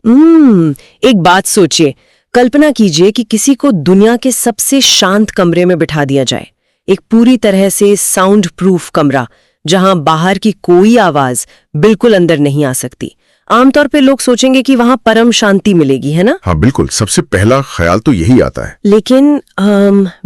एक बात सोचिए, कल्पना कीजिए कि किसी को दुनिया के सबसे शांत कमरे में बिठा दिया जाए, एक पूरी तरह से साउंड प्रूफ कमरा जहां बाहर की कोई आवाज बिल्कुल अंदर नहीं आ सकती। आमतौर पे लोग सोचेंगे कि वहां परम शांति मिलेगी, है ना? हाँ बिल्कुल, सबसे पहला ख्याल तो यही आता है। लेकिन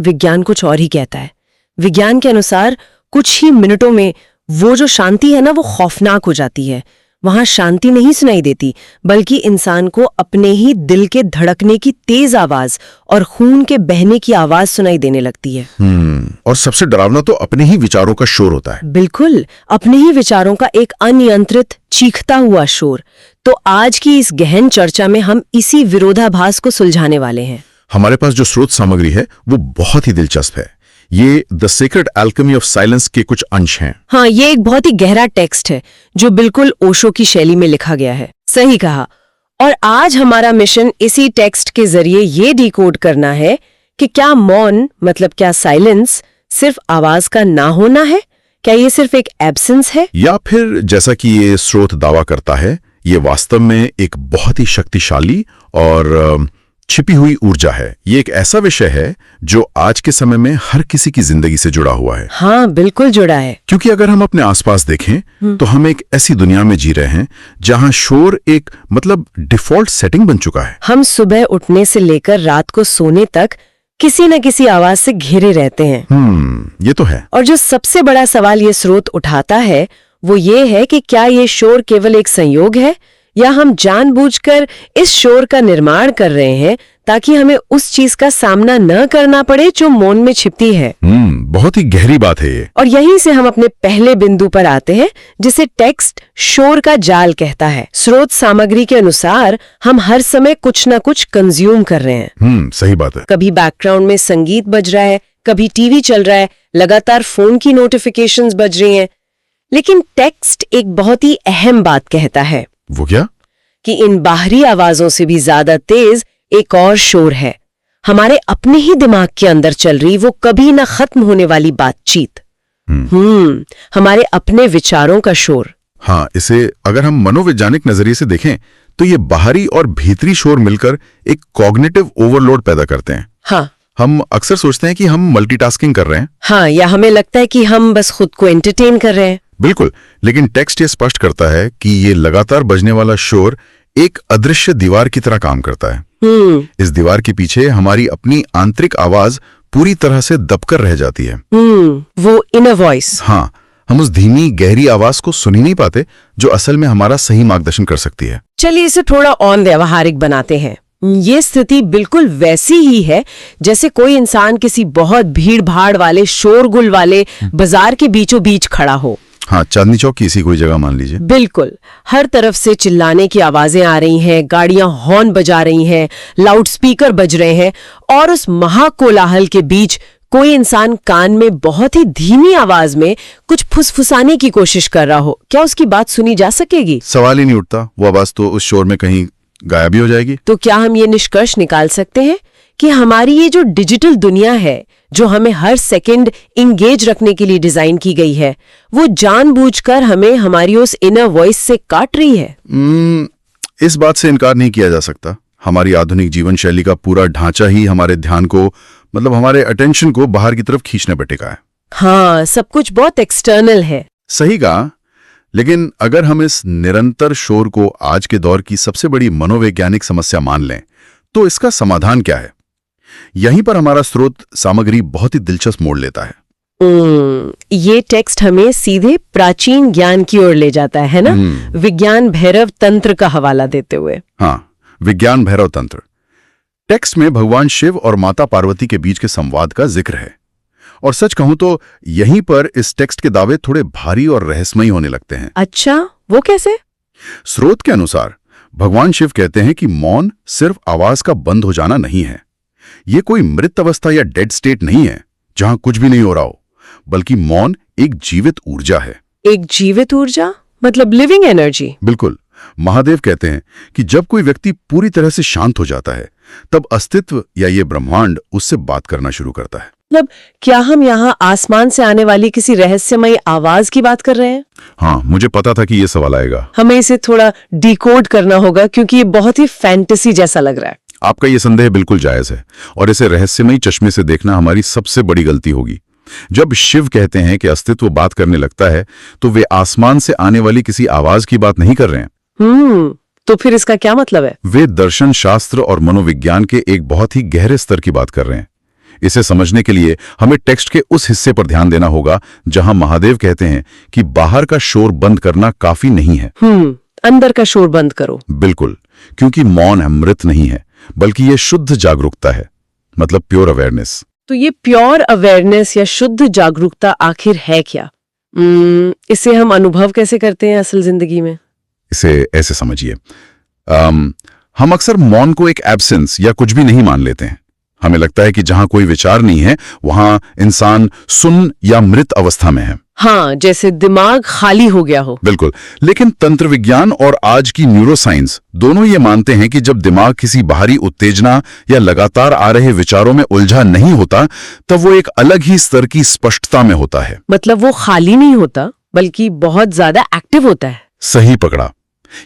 विज्ञान कुछ और ही कहता है। विज्ञान के अनुसार कुछ ही मिनटों में वो जो शांति है ना, वो खौफनाक हो जाती है। वहां शांति नहीं सुनाई देती, बल्कि इंसान को अपने ही दिल के धड़कने की तेज आवाज और खून के बहने की आवाज सुनाई देने लगती है। और सबसे डरावना तो अपने ही विचारों का शोर होता है। बिल्कुल, अपने ही विचारों का एक अनियंत्रित चीखता हुआ शोर। तो आज की इस गहन चर्चा में हम इसी विरोधाभास को सुलझाने वाले हैं। हमारे पास जो स्रोत सामग्री है वो बहुत ही दिलचस्प है। ये the secret alchemy of silence के कुछ अंश हैं। हाँ, ये एक बहुत ही गहरा टेक्स्ट है जो बिल्कुल ओशो की शैली में लिखा गया है। सही कहा। और आज हमारा मिशन इसी टेक्स्ट के जरिए ये डिकोड करना है कि क्या मौन, मतलब क्या साइलेंस सिर्फ आवाज का ना होना है? क्या ये सिर्फ एक एब्सेंस है, या फिर जैसा कि ये स्रोत दावा करता है, ये वास्तव में एक बहुत ही शक्तिशाली और छिपी हुई ऊर्जा है। ये एक ऐसा विषय है जो आज के समय में हर किसी की जिंदगी से जुड़ा हुआ है। हाँ, बिल्कुल जुड़ा है। क्योंकि अगर हम अपने आसपास देखें तो हम एक ऐसी दुनिया में जी रहे हैं जहां शोर एक डिफॉल्ट सेटिंग बन चुका है। हम सुबह उठने से लेकर रात को सोने तक किसी न किसी आवाज से घिरे रहते हैं। ये तो है। और जो सबसे बड़ा सवाल ये स्रोत उठाता है वो ये है कि क्या ये शोर केवल एक संयोग है, या हम जानबूझकर इस शोर का निर्माण कर रहे हैं ताकि हमें उस चीज का सामना न करना पड़े जो मौन में छिपती है। बहुत ही गहरी बात है ये। और यहीं से हम अपने पहले बिंदु पर आते हैं, जिसे टेक्स्ट शोर का जाल कहता है। स्रोत सामग्री के अनुसार हम हर समय कुछ न कुछ कंज्यूम कर रहे हैं। सही बात है। कभी बैकग्राउंड में संगीत बज रहा है, कभी टीवी चल रहा है, लगातार फोन की नोटिफिकेशंस बज रही हैं। लेकिन टेक्स्ट एक बहुत ही अहम बात कहता है। वो क्या? कि इन बाहरी आवाजों से भी ज्यादा तेज एक और शोर है, हमारे अपने ही दिमाग के अंदर चल रही वो कभी ना खत्म होने वाली बातचीत। हमारे अपने विचारों का शोर। हाँ, इसे अगर हम मनोवैज्ञानिक नजरिए से देखें तो ये बाहरी और भीतरी शोर मिलकर एक कॉग्निटिव ओवरलोड पैदा करते हैं। हाँ, हम अक्सर सोचते हैं कि हम मल्टीटास्किंग कर रहे हैं। हाँ, या हमें लगता है कि हम बस खुद को एंटरटेन कर रहे हैं। बिल्कुल, लेकिन टेक्स्ट ये स्पष्ट करता है कि ये लगातार बजने वाला शोर एक अदृश्य दीवार की तरह काम करता है। इस दीवार के पीछे हमारी अपनी आंतरिक आवाज पूरी तरह से दबकर रह जाती है। वो इनर वॉइस। हाँ, हम उस धीमी गहरी आवाज को सुन ही नहीं पाते जो असल में हमारा सही मार्गदर्शन कर सकती है। चलिए इसे थोड़ा और व्यावहारिक बनाते हैं। ये स्थिति बिल्कुल वैसी ही है जैसे कोई इंसान किसी बहुत भीड़ भाड़ वाले शोरगुल वाले बाजार के बीचों बीच खड़ा हो। हाँ, चांदनी चौक की इसी कोई जगह मान लीजिए। बिल्कुल, हर तरफ से चिल्लाने की आवाजें आ रही हैं, गाड़ियां हॉर्न बजा रही हैं, लाउड स्पीकर बज रहे हैं, और उस महाकोलाहल के बीच कोई इंसान कान में बहुत ही धीमी आवाज में कुछ फुसफुसाने की कोशिश कर रहा हो। क्या उसकी बात सुनी जा सकेगी? सवाल ही नहीं उठता। वो आवाज तो उस शोर में कहीं गायब ही हो जाएगी। तो क्या हम ये निष्कर्ष निकाल सकते हैं कि हमारी ये जो डिजिटल दुनिया है, जो हमें हर सेकंड इंगेज रखने के लिए डिजाइन की गई है, वो जानबूझकर हमें हमारी उस इनर वॉइस से काट रही है? इस बात से इनकार नहीं किया जा सकता। हमारी आधुनिक जीवन शैली का पूरा ढांचा ही हमारे ध्यान को, हमारे अटेंशन को बाहर की तरफ खींचने पर टिका है। हाँ, सब कुछ बहुत एक्सटर्नल है। सही कहा। लेकिन अगर हम इस निरंतर शोर को आज के दौर की सबसे बड़ी मनोवैज्ञानिक समस्या मान लें तो इसका समाधान क्या है? यहीं पर हमारा स्रोत सामग्री बहुत ही दिलचस्प मोड़ लेता है। ये टेक्स्ट हमें सीधे प्राचीन ज्ञान की ओर ले जाता है ना, विज्ञान भैरव तंत्र का हवाला देते हुए। हाँ, विज्ञान भैरव तंत्र। टेक्स्ट में भगवान शिव और माता पार्वती के बीच के संवाद का जिक्र है। और सच कहूं तो यहीं पर इस टेक्स्ट के दावे थोड़े भारी और रहस्यमयी होने लगते हैं। अच्छा, वो कैसे? स्रोत के अनुसार भगवान शिव कहते हैं कि मौन सिर्फ आवाज का बंद हो जाना नहीं है। ये कोई मृत अवस्था या डेड स्टेट नहीं है जहां कुछ भी नहीं हो रहा हो, बल्कि मौन एक जीवित ऊर्जा है। एक जीवित ऊर्जा मतलब लिविंग एनर्जी? बिल्कुल। महादेव कहते हैं कि जब कोई व्यक्ति पूरी तरह से शांत हो जाता है तब अस्तित्व या ये ब्रह्मांड उससे बात करना शुरू करता है। मतलब क्या हम यहाँ आसमान से आने वाली किसी रहस्यमयी आवाज की बात कर रहे हैं? हाँ, मुझे पता था कि ये सवाल आएगा। हमें इसे थोड़ा डिकोड करना होगा क्योंकि ये बहुत ही फैंटेसी जैसा लग रहा है। आपका ये संदेह बिल्कुल जायज है और इसे रहस्यमयी चश्मे से देखना हमारी सबसे बड़ी गलती होगी। जब शिव कहते हैं कि अस्तित्व बात करने लगता है तो वे आसमान से आने वाली किसी आवाज की बात नहीं कर रहे हैं। तो फिर इसका क्या मतलब है? वे दर्शन शास्त्र और मनोविज्ञान के एक बहुत ही गहरे स्तर की बात कर रहे हैं। इसे समझने के लिए हमें टेक्स्ट के उस हिस्से पर ध्यान देना होगा जहां महादेव कहते हैं कि बाहर का शोर बंद करना काफी नहीं है। अंदर का शोर बंद करो। बिल्कुल, क्योंकि मौन अमृत नहीं है बल्कि ये शुद्ध जागरूकता है, मतलब प्योर अवेयरनेस। तो ये प्योर अवेयरनेस या शुद्ध जागरूकता आखिर है क्या? इसे हम अनुभव कैसे करते हैं असल जिंदगी में? इसे ऐसे समझिए, हम अक्सर मौन को एक एब्सेंस या कुछ भी नहीं मान लेते हैं। हमें लगता है कि जहां कोई विचार नहीं है वहां इंसान सुन्न या मृत अवस्था में है। हाँ, जैसे दिमाग खाली हो गया हो। बिल्कुल, लेकिन तंत्र विज्ञान और आज की न्यूरोसाइंस दोनों ये मानते हैं कि जब दिमाग किसी बाहरी उत्तेजना या लगातार आ रहे विचारों में उलझा नहीं होता तब वो एक अलग ही स्तर की स्पष्टता में होता है। मतलब वो खाली नहीं होता बल्कि बहुत ज्यादा एक्टिव होता है। सही पकड़ा।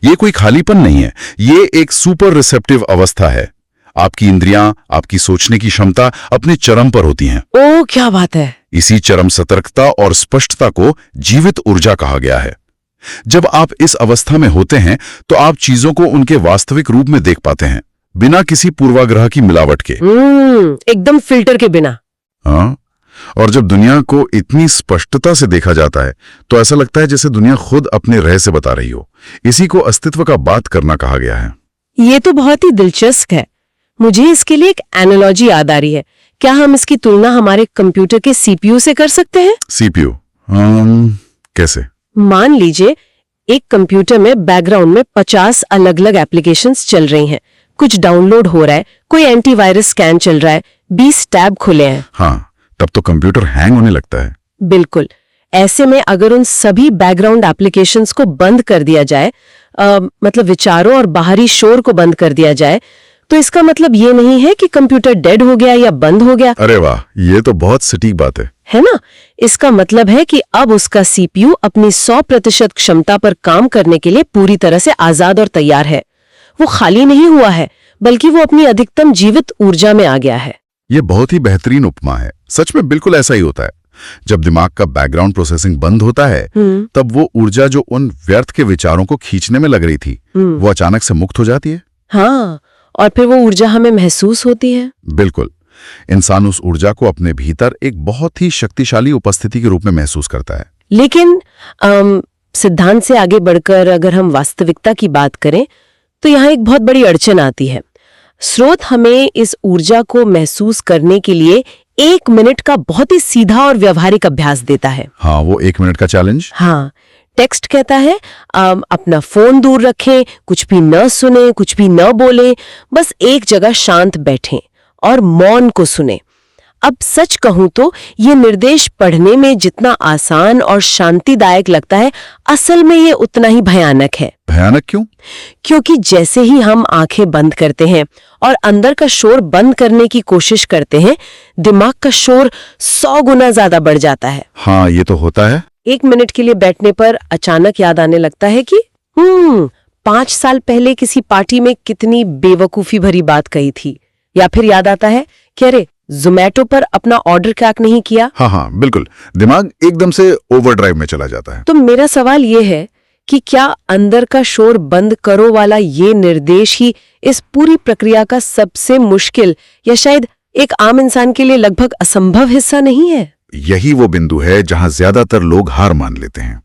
ये कोई खालीपन नहीं है, ये एक सुपर रिसेप्टिव अवस्था है। आपकी इंद्रियां, आपकी सोचने की क्षमता अपने चरम पर होती हैं। ओह, क्या बात है। इसी चरम सतर्कता और स्पष्टता को जीवित ऊर्जा कहा गया है। जब आप इस अवस्था में होते हैं तो आप चीजों को उनके वास्तविक रूप में देख पाते हैं, बिना किसी पूर्वाग्रह की मिलावट के। एकदम फिल्टर के बिना। हाँ, और जब दुनिया को इतनी स्पष्टता से देखा जाता है तो ऐसा लगता है जैसे दुनिया खुद अपने रहस्य बता रही हो। इसी को अस्तित्व का बात करना कहा गया है। ये तो बहुत ही दिलचस्प है। मुझे इसके लिए एक एनालॉजी याद आ रही है। क्या हम इसकी तुलना हमारे कंप्यूटर के सीपीयू से कर सकते हैं? सीपीयू? कैसे? मान लीजिए एक कंप्यूटर में बैकग्राउंड में 50 अलग-अलग एप्लीकेशंस चल रही हैं। कुछ डाउनलोड हो रहा है, कोई एंटीवायरस स्कैन चल रहा है, 20 टैब खुले हैं। हाँ, तब तो कंप्यूटर हैंग होने लगता है। बिल्कुल। ऐसे में अगर उन सभी बैकग्राउंड एप्लीकेशंस को बंद कर दिया जाए, मतलब विचारों और बाहरी शोर को बंद कर दिया जाए, तो इसका मतलब ये नहीं है कि कंप्यूटर डेड हो गया या बंद हो गया। अरे वाह, ये तो बहुत सटीक बात है ना? इसका मतलब है कि अब उसका सीपीयू अपनी 100% क्षमता पर काम करने के लिए पूरी तरह से आजाद और तैयार है। वो खाली नहीं हुआ है बल्कि वो अपनी अधिकतम जीवित ऊर्जा में आ गया है। ये बहुत ही बेहतरीन उपमा है। सच में बिल्कुल ऐसा ही होता है। जब दिमाग का बैकग्राउंड प्रोसेसिंग बंद होता है तब वो ऊर्जा जो उन व्यर्थ के विचारों को खींचने में लग रही थी वो अचानक से मुक्त हो जाती है। हाँ, और फिर वो ऊर्जा हमें महसूस होती है। बिल्कुल। इंसान उस ऊर्जा को अपने भीतर एक बहुत ही शक्तिशाली उपस्थिति के रूप में महसूस करता है। लेकिन सिद्धांत से आगे बढ़कर अगर हम वास्तविकता की बात करें तो यहाँ एक बहुत बड़ी अड़चन आती है। स्रोत हमें इस ऊर्जा को महसूस करने के लिए 1 मिनट का बहुत ही सीधा और व्यवहारिक अभ्यास देता है। हाँ, वो 1 मिनट का चैलेंज। हाँ, टेक्स्ट कहता है अपना फोन दूर रखें, कुछ भी न सुने, कुछ भी न बोले, बस एक जगह शांत बैठें और मौन को सुने। अब सच कहूं तो ये निर्देश पढ़ने में जितना आसान और शांतिदायक लगता है, असल में ये उतना ही भयानक है। भयानक क्यों? क्योंकि जैसे ही हम आंखें बंद करते हैं और अंदर का शोर बंद करने की कोशिश करते हैं, दिमाग का शोर 100 गुना ज्यादा बढ़ जाता है। हाँ, ये तो होता है। 1 मिनट के लिए बैठने पर अचानक याद आने लगता है कि 5 साल पहले किसी पार्टी में कितनी बेवकूफी भरी बात कही थी। या फिर याद आता है कि अरे, ज़ोमैटो पर अपना ऑर्डर क्रैक नहीं किया। हाँ, बिल्कुल। दिमाग एकदम से ओवरड्राइव में चला जाता है। तो मेरा सवाल ये है कि क्या अंदर का शोर बंद करो वाला ये निर्देश ही इस पूरी प्रक्रिया का सबसे मुश्किल या शायद एक आम इंसान के लिए लगभग असंभव हिस्सा नहीं है? यही वो बिंदु है जहां ज्यादातर लोग हार मान लेते हैं।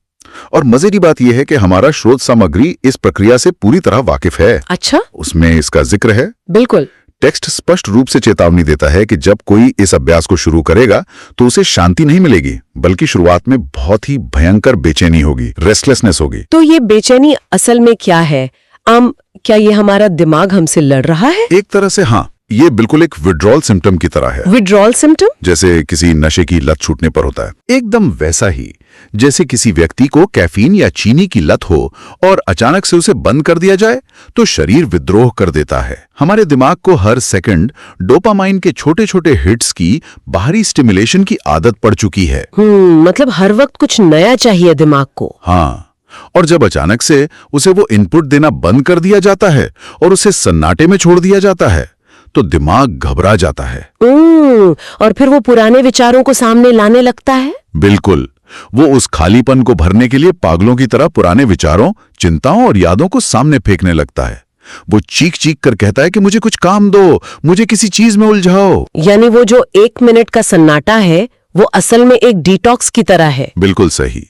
और मजे की बात यह है कि हमारा स्रोत सामग्री इस प्रक्रिया से पूरी तरह वाकिफ है। अच्छा, उसमें इसका जिक्र है। बिल्कुल। टेक्स्ट स्पष्ट रूप से चेतावनी देता है कि जब कोई इस अभ्यास को शुरू करेगा तो उसे शांति नहीं मिलेगी, बल्कि शुरुआत में बहुत ही भयंकर बेचैनी होगी, रेस्टलेसनेस होगी। तो ये बेचैनी असल में क्या है? क्या ये हमारा दिमाग हमसे लड़ रहा है? एक तरह से हाँ, ये बिल्कुल एक विड्रॉल सिम्टम की तरह है। Withdrawal symptom? जैसे किसी नशे की लत छूटने पर होता है, एकदम वैसा ही। जैसे किसी व्यक्ति को कैफीन या चीनी की लत हो और अचानक से उसे बंद कर दिया जाए तो शरीर विद्रोह कर देता है। हमारे दिमाग को हर सेकंड डोपामाइन के छोटे छोटे हिट्स की बाहरी स्टिमुलेशन की आदत पड़ चुकी है। मतलब हर वक्त कुछ नया चाहिए दिमाग को। हाँ, और जब अचानक से उसे वो इनपुट देना बंद कर दिया जाता है और उसे सन्नाटे में छोड़ दिया जाता है तो दिमाग घबरा जाता है। और फिर वो पुराने विचारों को सामने लाने लगता है। बिल्कुल, वो उस खालीपन को भरने के लिए पागलों की तरह पुराने विचारों, चिंताओं और यादों को सामने फेंकने लगता है। वो चीख चीख कर कहता है कि मुझे कुछ काम दो, मुझे किसी चीज में उलझाओ। यानी वो जो 1 मिनट का सन्नाटा है वो असल में एक डिटॉक्स की तरह है। बिल्कुल सही,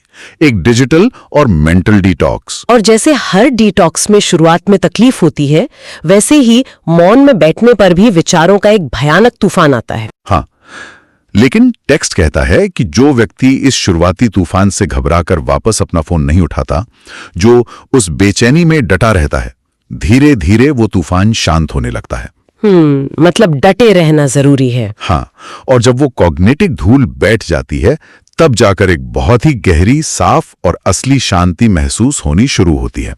एक डिजिटल और मेंटल डिटॉक्स। और जैसे हर डिटॉक्स में शुरुआत में तकलीफ होती है, वैसे ही मौन में बैठने पर भी विचारों का एक भयानक तूफान आता है। हाँ, लेकिन टेक्स्ट कहता है कि जो व्यक्ति इस शुरुआती तूफान से घबराकर वापस अपना फोन नहीं उठाता, जो उस बेचैनी में डटा रहता है, धीरे धीरे वो तूफान शांत होने लगता है। मतलब डटे रहना जरूरी है। हाँ, और जब वो कॉग्निटिव धूल बैठ जाती है तब जाकर एक बहुत ही गहरी, साफ और असली शांति महसूस होनी शुरू होती है।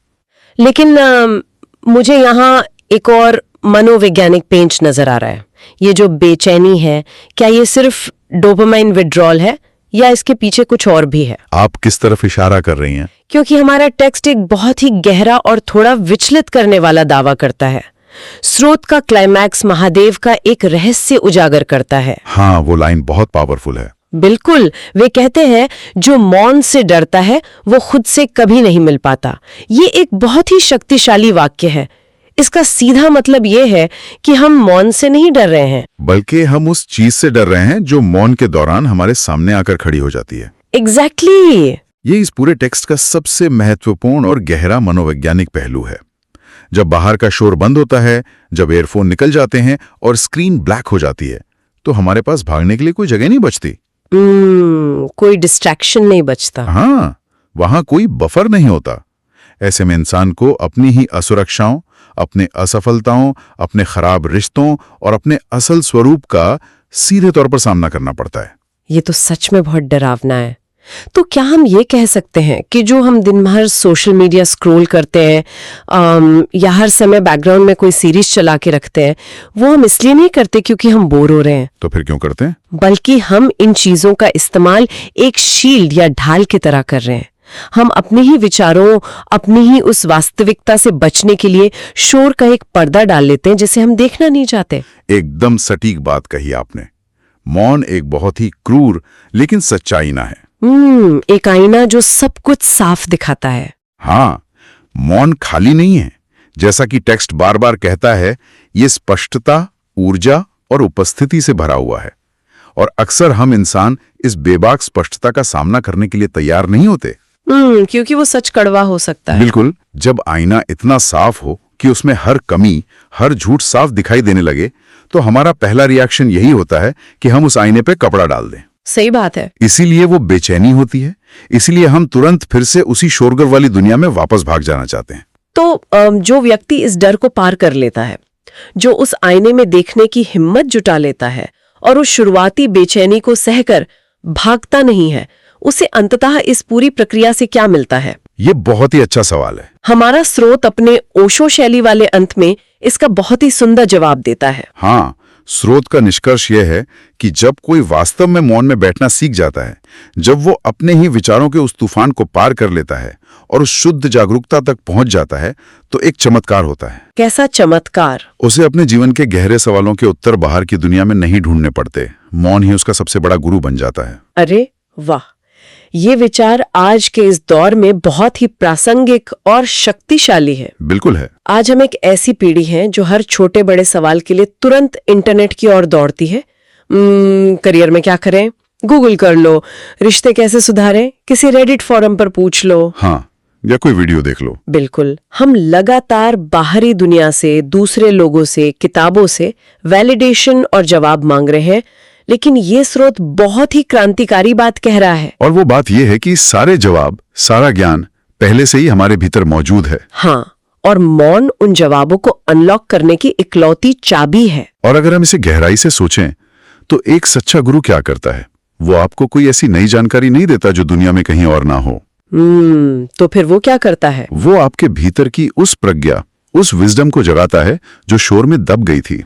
लेकिन मुझे यहाँ एक और मनोवैज्ञानिक पेंच नजर आ रहा है। ये जो बेचैनी है, क्या ये सिर्फ डोपामाइन विड्रॉल है या इसके पीछे कुछ और भी है? आप किस तरफ इशारा कर रही हैं? क्योंकि हमारा टेक्स्ट एक बहुत ही गहरा और थोड़ा विचलित करने वाला दावा करता है। स्रोत का क्लाइमैक्स महादेव का एक रहस्य उजागर करता है। हाँ, वो लाइन बहुत पावरफुल है। बिल्कुल, वे कहते हैं जो मौन से डरता है वो खुद से कभी नहीं मिल पाता। ये एक बहुत ही शक्तिशाली वाक्य है। इसका सीधा मतलब ये है कि हम मौन से नहीं डर रहे हैं, बल्कि हम उस चीज से डर रहे हैं जो मौन के दौरान हमारे सामने आकर खड़ी हो जाती है। एग्जैक्टली। ये इस पूरे टेक्स्ट का सबसे महत्वपूर्ण और गहरा मनोवैज्ञानिक पहलू है। जब बाहर का शोर बंद होता है, जब एयरफोन निकल जाते हैं और स्क्रीन ब्लैक हो जाती है, तो हमारे पास भागने के लिए कोई जगह नहीं बचती। कोई डिस्ट्रैक्शन नहीं बचता। हाँ, वहां कोई बफर नहीं होता। ऐसे में इंसान को अपनी ही असुरक्षाओं, अपने असफलताओं, अपने खराब रिश्तों और अपने असल स्वरूप का सीधे तौर पर सामना करना पड़ता है। ये तो सच में बहुत डरावना है। तो क्या हम ये कह सकते हैं कि जो हम दिन भर सोशल मीडिया स्क्रॉल करते हैं या हर समय बैकग्राउंड में कोई सीरीज चला के रखते हैं, वो हम इसलिए नहीं करते क्योंकि हम बोर हो रहे हैं? तो फिर क्यों करते हैं? बल्कि हम इन चीजों का इस्तेमाल एक शील्ड या ढाल की तरह कर रहे हैं। हम अपने ही विचारों, अपनी ही उस वास्तविकता से बचने के लिए शोर का एक पर्दा डाल लेते हैं जिसे हम देखना नहीं चाहते। एकदम सटीक बात कही आपने। मौन एक बहुत ही क्रूर लेकिन सच्चा आईना है। एक आईना जो सब कुछ साफ दिखाता है। हाँ, मौन खाली नहीं है। जैसा कि टेक्स्ट बार बार कहता है, ये स्पष्टता, ऊर्जा और उपस्थिति से भरा हुआ है। और अक्सर हम इंसान इस बेबाक स्पष्टता का सामना करने के लिए तैयार नहीं होते। क्योंकि वो सच कड़वा हो सकता है। बिल्कुल, जब आईना इतना साफ हो कि उसमें हर कमी, हर झूठ साफ दिखाई देने लगे, तो हमारा पहला रिएक्शन यही होता है कि हम उस आईने पे कपड़ा डाल दें। सही बात है। इसीलिए वो बेचैनी होती है, इसीलिए हम तुरंत फिर से उसी शोरगुल वाली दुनिया में वापस भाग जाना चाहते हैं। तो जो व्यक्ति इस डर को पार कर लेता है, जो उस आईने में देखने की हिम्मत जुटा लेता है और उस शुरुआती बेचैनी को सहकर भागता नहीं है, उसे अंततः इस पूरी प्रक्रिया से क्या मिलता है? ये बहुत ही अच्छा सवाल है। हमारा स्रोत अपने ओशो शैली वाले अंत में इसका बहुत ही सुंदर जवाब देता है। हाँ, स्रोत का निष्कर्ष यह है कि जब कोई वास्तव में मौन में बैठना सीख जाता है, जब वो अपने ही विचारों के उस तूफान को पार कर लेता है और उस शुद्ध जागरूकता तक पहुंच जाता है, तो एक चमत्कार होता है। कैसा चमत्कार? उसे अपने जीवन के गहरे सवालों के उत्तर बाहर की दुनिया में नहीं ढूंढने पड़ते। मौन ही उसका सबसे बड़ा गुरु बन जाता है। अरे वाह, ये विचार आज के इस दौर में बहुत ही प्रासंगिक और शक्तिशाली है। बिल्कुल है। आज हम एक ऐसी पीढ़ी हैं जो हर छोटे बड़े सवाल के लिए तुरंत इंटरनेट की ओर दौड़ती है। करियर में क्या करें, गूगल कर लो। रिश्ते कैसे सुधारें, किसी रेडिट फोरम पर पूछ लो। हाँ, या कोई वीडियो देख लो। बिल्कुल, हम लगातार बाहरी दुनिया से, दूसरे लोगों से, किताबों से वैलिडेशन और जवाब मांग रहे हैं। लेकिन ये स्रोत बहुत ही क्रांतिकारी बात कह रहा है। और वो बात ये है कि सारे जवाब, सारा ज्ञान पहले से ही हमारे भीतर मौजूद है। हाँ, और मौन उन जवाबों को अनलॉक करने की इकलौती चाबी है। और अगर हम इसे गहराई से सोचें, तो एक सच्चा गुरु क्या करता है? वो आपको कोई ऐसी नई जानकारी नहीं देता जो दुनिया में कहीं और ना हो। तो फिर वो क्या करता है? वो आपके भीतर की उस प्रज्ञा, उस विजडम को जगाता है जो शोर में दब गई थी।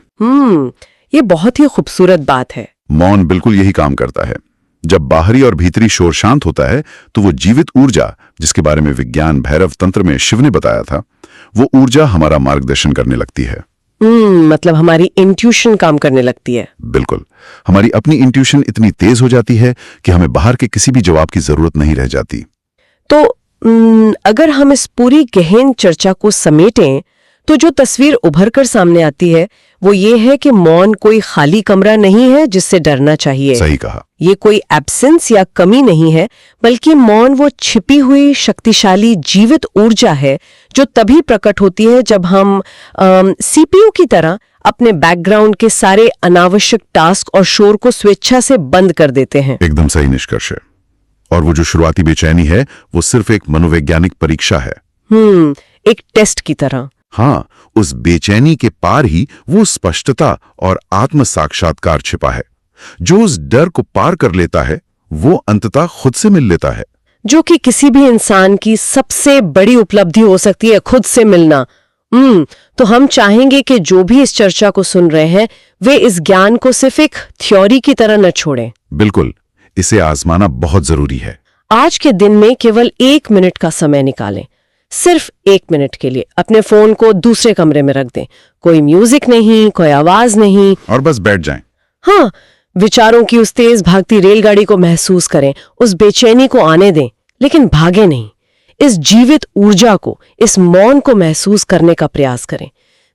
ये बहुत ही खूबसूरत बात है। मौन बिल्कुल यही काम करता है। जब बाहरी और भीतरी शोर शांत होता है तो वो जीवित ऊर्जा, जिसके बारे में विज्ञान भैरव तंत्र में शिव ने बताया था, वो ऊर्जा हमारा मार्गदर्शन करने लगती है। मतलब हमारी इंट्यूशन काम करने लगती है। बिल्कुल, हमारी अपनी इंट्यूशन इतनी तेज हो जाती है कि हमें बाहर के किसी भी जवाब की जरूरत नहीं रह जाती। तो अगर हम इस पूरी गहन चर्चा को समेटें तो जो तस्वीर उभर कर सामने आती है वो ये है कि मौन कोई खाली कमरा नहीं है जिससे डरना चाहिए। सही कहा। ये कोई एब्सेंस या कमी नहीं है, बल्कि मौन वो छिपी हुई शक्तिशाली जीवित ऊर्जा है जो तभी प्रकट होती है जब हम सीपीयू की तरह अपने बैकग्राउंड के सारे अनावश्यक टास्क और शोर को स्वेच्छा से बंद कर देते हैं। एकदम सही निष्कर्ष है। और वो जो शुरुआती बेचैनी है वो सिर्फ एक मनोवैज्ञानिक परीक्षा है। एक टेस्ट की तरह। हाँ, उस बेचैनी के पार ही वो स्पष्टता और आत्म साक्षात्कार छिपा है। जो उस डर को पार कर लेता है वो अंततः खुद से मिल लेता है, जो कि किसी भी इंसान की सबसे बड़ी उपलब्धि हो सकती है, खुद से मिलना। तो हम चाहेंगे कि जो भी इस चर्चा को सुन रहे हैं वे इस ज्ञान को सिर्फ एक थ्योरी की तरह न छोड़ें। बिल्कुल, इसे आजमाना बहुत जरूरी है। आज के दिन में केवल 1 मिनट का समय निकालें। सिर्फ 1 मिनट के लिए अपने फोन को दूसरे कमरे में रख दें। कोई म्यूजिक नहीं, कोई आवाज नहीं, और बस बैठ जाएं। हाँ, विचारों की उस तेज भागती रेलगाड़ी को महसूस करें, उस बेचैनी को आने दें, लेकिन भागे नहीं। इस जीवित ऊर्जा को, इस मौन को महसूस करने का प्रयास करें।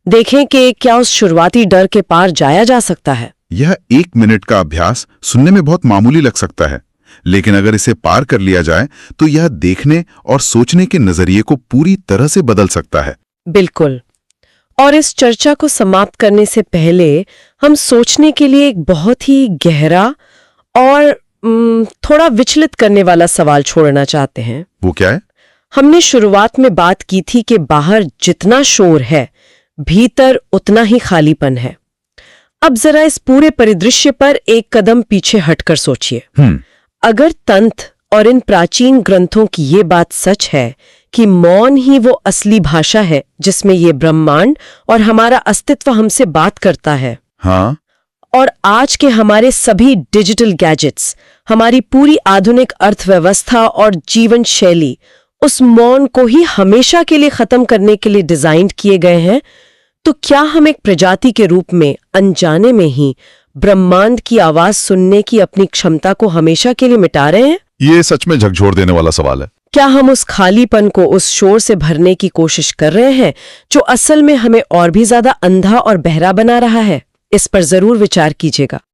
देखें कि क्या उस शुरुआती डर के पार जाया जा सकता है। यह 1 मिनट का अभ्यास सुनने में बहुत मामूली लग सकता है, लेकिन अगर इसे पार कर लिया जाए तो यह देखने और सोचने के नजरिए को पूरी तरह से बदल सकता है। बिल्कुल। और इस चर्चा को समाप्त करने से पहले हम सोचने के लिए एक बहुत ही गहरा और थोड़ा विचलित करने वाला सवाल छोड़ना चाहते हैं। वो क्या है? हमने शुरुआत में बात की थी कि बाहर जितना शोर है, भीतर उतना ही खालीपन है। अब जरा इस पूरे परिदृश्य पर एक कदम पीछे हटकर सोचिए। अगर तंत्र और इन प्राचीन ग्रंथों की ये बात सच है कि मौन ही वो असली भाषा है जिसमें ये ब्रह्मांड और हमारा अस्तित्व हमसे बात करता है। हाँ। और आज के हमारे सभी डिजिटल गैजेट्स, हमारी पूरी आधुनिक अर्थव्यवस्था और जीवन शैली उस मौन को ही हमेशा के लिए खत्म करने के लिए डिजाइन किए गए हैं, तो क्या हम एक प्रजाति के रूप में अनजाने में ही ब्रह्मांड की आवाज सुनने की अपनी क्षमता को हमेशा के लिए मिटा रहे हैं? ये सच में झकझोर देने वाला सवाल है। क्या हम उस खालीपन को उस शोर से भरने की कोशिश कर रहे हैं जो असल में हमें और भी ज्यादा अंधा और बहरा बना रहा है? इस पर जरूर विचार कीजिएगा।